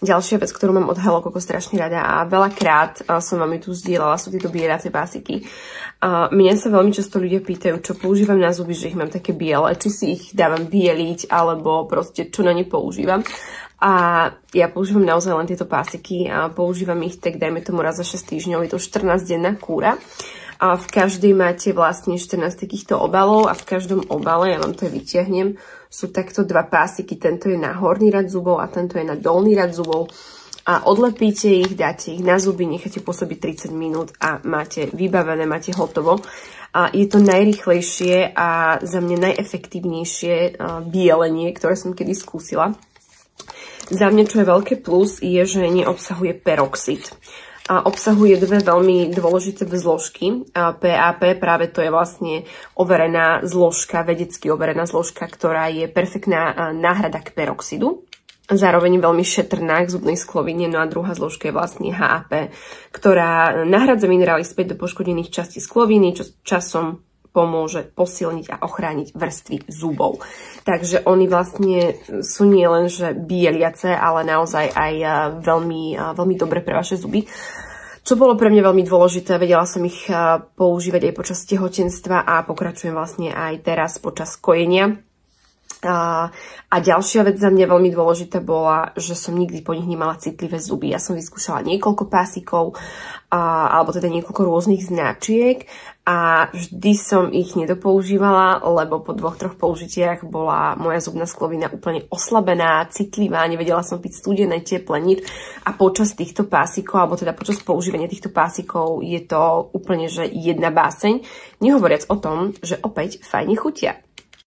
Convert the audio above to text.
Ďalšia vec, ktorú mám od Hello Coco strašne rada a veľakrát som vám ju tu zdieľala, sú tieto bielacie pásiky. Mňa sa veľmi často ľudia pýtajú, čo používam na zuby, že ich mám také biele, či si ich dávam bieliť, alebo proste čo na ne používam. A ja používam naozaj len tieto pásiky a používam ich tak, dajme tomu raz za 6 týždňov, je to 14-denná kúra. A v každej máte vlastne 14 takýchto obalov a v každom obale, ja vám to aj vyťahnem, sú takto dva pásiky, tento je na horný rad zubov a tento je na dolný rad zubov. A odlepíte ich, dáte ich na zuby, necháte pôsobiť 30 minút a máte vybavené, máte hotovo. A je to najrýchlejšie a za mňa najefektívnejšie bielenie, ktoré som kedy skúsila. Za mňa, čo je veľké plus, je, že neobsahuje peroxid. A obsahuje dve veľmi dôležité zložky. PAP, práve to je vlastne overená zložka, vedecky overená zložka, ktorá je perfektná náhrada k peroxidu. Zároveň veľmi šetrná k zubnej sklovine. No a druhá zložka je vlastne HAP, ktorá nahradza minerály späť do poškodených častí skloviny, čo časom pomôže posilniť a ochrániť vrstvy zubov. Takže oni vlastne sú nie len že bieliace, ale naozaj aj veľmi dobre pre vaše zuby. Čo bolo pre mňa veľmi dôležité, vedela som ich používať aj počas tehotenstva a pokračujem vlastne aj teraz počas kojenia. A ďalšia vec za mňa veľmi dôležitá bola, že som nikdy po nich nemala citlivé zuby. Ja som vyskúšala niekoľko pásikov, alebo teda niekoľko rôznych značiek a vždy som ich nedopoužívala, lebo po 2-3 použitiach bola moja zubná sklovina úplne oslabená, citlivá, nevedela som piť studené, teplé nič. A počas týchto pásikov, alebo teda počas používania týchto pásikov je to úplne, že jedna báseň, nehovoriac o tom, že opäť fajne chutia.